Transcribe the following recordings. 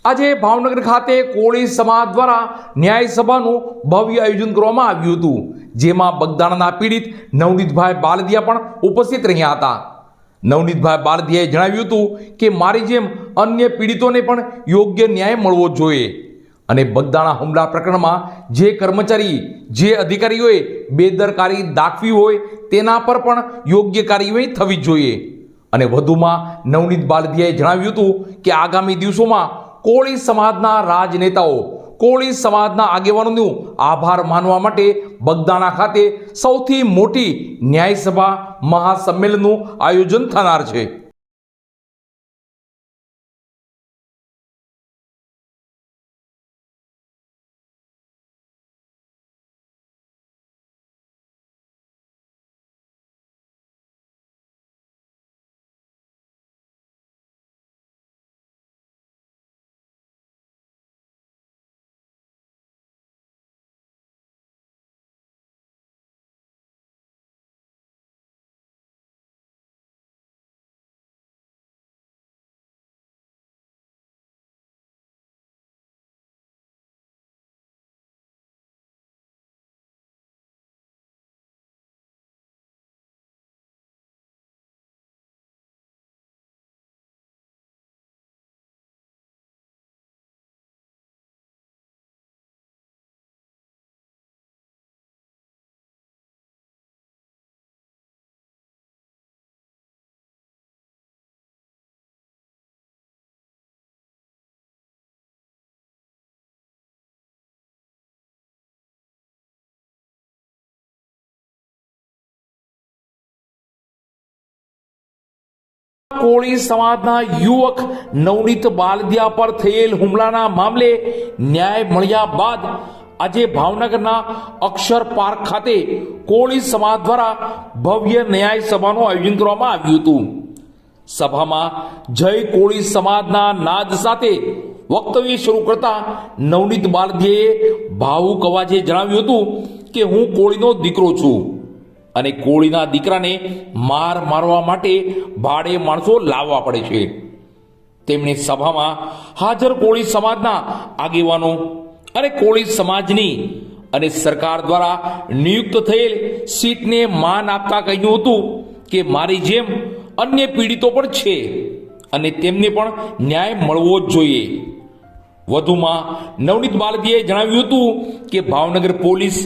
આજે ભાવનગર ખાતે કોળી સમાજ દ્વારા ન્યાય સભાનું ભવ્ય આયોજન કરવામાં આવ્યું હતું, જેમાં બગદાણાના પીડિત નવનીતભાઈ બાલદિયા પણ ઉપસ્થિત રહ્યા હતા। નવનીતભાઈ બાલદિયાએ જણાવ્યું હતું કે મારી જેમ અન્ય પીડિતોને પણ યોગ્ય ન્યાય મળવો જોઈએ અને બગદાણા હુમલા પ્રકરણમાં જે કર્મચારી જે અધિકારીઓએ બેદરકારી દાખવી હોય તેના પર પણ યોગ્ય કાર્યવાહી થવી જોઈએ। અને વધુમાં નવનીત બાલદિયાએ જણાવ્યું હતું કે આગામી દિવસોમાં કોળી સમાજના રાજનેતાઓ કોળી સમાજના આગેવાનોનું આભાર માનવા માટે બગદાણા ખાતે સૌથી મોટી ન્યાય સભા મહાસંમેલનનું આયોજન થનાર છે। કોળી સમાજના યુવક નવનીત બાલદિયા પર થયેલ હુમલાના મામલે ન્યાય મળ્યા બાદ આજે ભાવનગરના અક્ષર પાર્ક ખાતે કોળી સમાજ દ્વારા ભવ્ય ન્યાય સભાનું આયોજન કરવામાં આવ્યું હતું। સભામાં જય કોળી સમાજના નાદ સાથે વક્તવ્ય શરૂ કરતા નવનીત બાલદિયાએ ભાવુક અવાજે જણાવ્યું હતું કે હું કોળીનો દીકરો છું અને કોળીના દીકરાને મારવા માટે ભાડે માણસો લાવવા પડે છે। તેમણે સભામાં હાજર કોળી સમાજના આગેવાનો અને કોળી સમાજની અને સરકાર દ્વારા નિયુક્ત થયેલ સીટને માન આપતા કહ્યું હતું કે મારી જેમ અન્ય પીડિતો પણ છે અને તેમને પણ ન્યાય મળવો જ જોઈએ। વધુમાં નવનીત બાલદિયાએ જણાવ્યું હતું કે ભાવનગર પોલીસ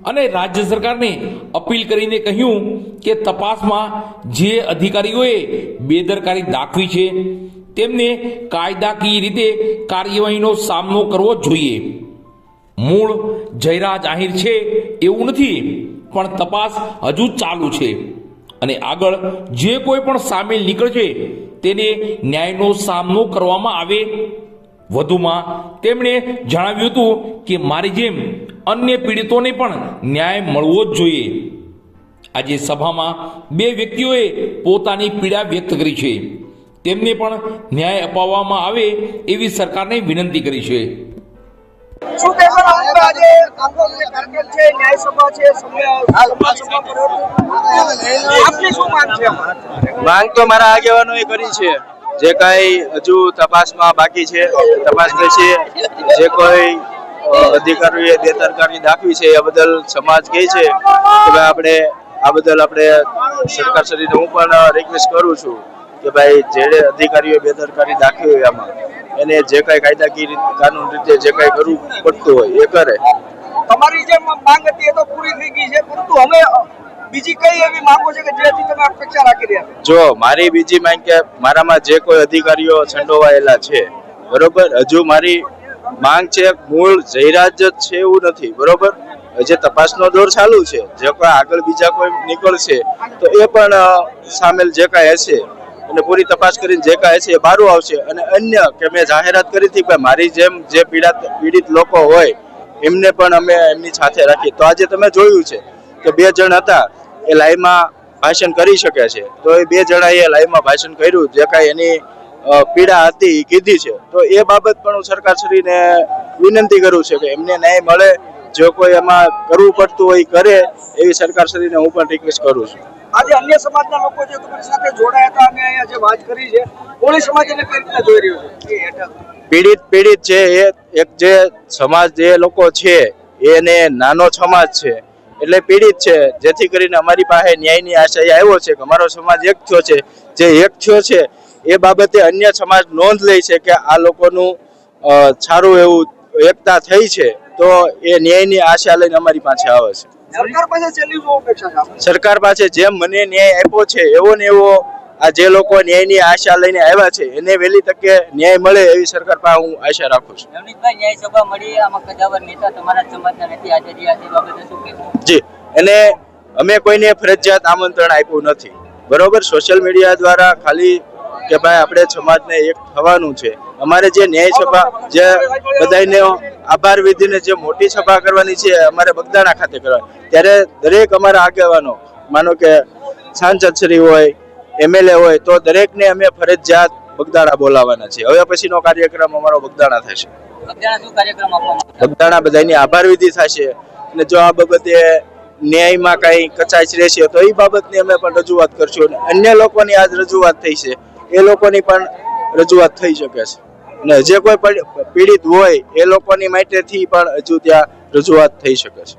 અને રાજ્ય સરકારને અપીલ કરીને કહ્યું કે તપાસમાં જે અધિકારીઓએ બેદરકારી દાખવી છે તેમને કાયદાકીય રીતે કાર્યવાહીનો સામનો કરવો જોઈએ। મૂળ જયરાજ આહિર છે એવું નથી, પણ તપાસ હજુ ચાલુ છે અને આગળ જે કોઈ પણ સામેલ નીકળશે તેને ન્યાયનો સામનો કરવામાં આવે। વધુમાં તેમણે જણાવ્યું હતું કે મારી જેમ અન્ય પીડિતોને પણ ન્યાય મળવો જ જોઈએ। આજે સભામાં બે વ્યક્તિઓએ પોતાની પીડા વ્યક્ત કરી છે, તેમને પણ ન્યાય અપાવવામાં આવે એવી સરકારને વિનંતી કરી છે। શું કહેશો આજે આંદોલન ટાર્ગેટ છે, ન્યાય સભા છે, આપની શું માંગ છે? માંગ તો મારા આગેવાનોએ કરી છે, જે કઈ હજુ તપાસમાં બાકી છે તપાસ થશે। જે કોઈ અધિકારીઓએ બેદરકારી દાખવી છે એ બદલ સમાજ કહે છે કે ભાઈ આપણે આ બદલ આપણે સરકાર શ્રીને હું પણ રિક્વેસ્ટ કરું છું કે ભાઈ જે અધિકારીઓએ બેદરકારી દાખવી હોય આમાં એને જે કઈ કાયદાકીય કાનૂન રીતે જે કઈ કરવું પડતું હોય એ કરે। તમારી જે માંગ હતી એ તો પૂરી થઈ ગઈ છે, પરંતુ હવે બીજી કઈ એવી માંગો છે કે જેથી તમે અપેક્ષા રાખી રહ્યા છો? જો મારી બીજી માંગ કે મારામાં જે કોઈ અધિકારીઓ સંડોવાયેલા છે બરોબર, હજુ મારી માંગ છે મૂળ જયરાજ જ છે એવું નથી બરોબર, જે તપાસનો દોર ચાલુ છે, જે કોઈ આગળ બીજા કોઈ નીકળશે તો એ પણ સામેલ જે કાંઈ હશે અને પૂરી તપાસ કરીને જે કાંઈ હશે એ બહાર આવશે। અને અન્ય કે મેં જાહેરાત કરી હતી કે મારી જેમ જે પીડિત લોકો હોય એમને પણ અમે એમની સાથે રાખીએ। તો આજે તમે જોયું છે કે 2 જણ હતા એ લાઈવમાં ભાષણ કરી શકે છે, તો એ 2 જણાએ લાઈવમાં ભાષણ કર્યું, જે કાંઈ એની પીડા હતી એ કીધી છે। તો એ બાબત પણ હું સરકારશ્રીને વિનંતી કરું છું કે એમને ન્યાય મળે, જો કોઈ એમાં કરવું પડતું હોય કરે એવી સરકારશ્રીને હું પણ રિક્વેસ્ટ કરું છું। આજે અન્ય સમાજના લોકો જે તમારી સાથે જોડાયા હતા અને અહીંયા જે વાત કરી છે, કોળી સમાજ એને કઈ રીતે જોઈ રહ્યો છે? પીડિત છે એ એક જે સમાજ જે લોકો છે એને નાનો સમાજ છે એટલે પીડિત છે, જેથી કરીને અમારી પાસે ન્યાયની આશા આવ્યો છે કે અમારો સમાજ એક થયો છે. જે એક થયો છે એ બાબતે અન્ય સમાજ નોંધ લે છે કે આ લોકોનું સારું એવું એકતા થઈ છે, તો એ ન્યાયની આશા લઈને અમારી પાસે આવે છે. સરકાર પાસે છેલ્લી શું અપેક્ષા છે આપની? સરકાર પાસે જેમ મને ન્યાય આપ્યો છે એવો ને એવો આ જે લોકો ન્યાયની આશા લઈને આવ્યા છે એને વહેલી તકે ન્યાય મળે એવી સરકાર પાસે હું આશા રાખું છું. નવનીતભાઈ, ન્યાય સભા મળી, આમાં કદાવર નેતા તમારા સમાજના નથી હાજર રહ્યા છે, બાબતે શું કહેવું? જી, એને અમે કોઈને ફરજિયાત આમંત્રણ આપ્યું નથી, બરોબર. સોશિયલ મીડિયા દ્વારા ખાલી કે ભાઈ આપણે સમાજને એક થવાનું છે. અમારે જે ન્યાય સભા જે બધાને આભાર વિધિને જે મોટી સભા કરવાની છે અમારે બગદાણા ખાતે કરવાની, ત્યારે દરેક અમારા આગેવાનો, માનો કે સાંસદ શ્રી હોય, એમએલએ હોય, તો દરેકને અમે ફરજિયાત બગદાણા બોલાવવાના છે. હવે પછીનો કાર્યક્રમ અમારો બગદાણા થશે. બગદાણા શું કાર્યક્રમ આપવામાં આવશે? બગદાણા બધાની આભાર વિધિ થશે અને જો આ બાબતે ન્યાયમાં કઈ કચાશ રહેશે તો એ બાબતની અમે પણ રજૂઆત કરશું. અને અન્ય લોકોની આજ રજૂઆત થઈ છે એ લોકોની પણ રજૂઆત થઈ શકે છે. અને જે કોઈ પીડિત હોય એ લોકોની માટેથી પણ હજુ ત્યાં રજૂઆત થઈ શકે છે.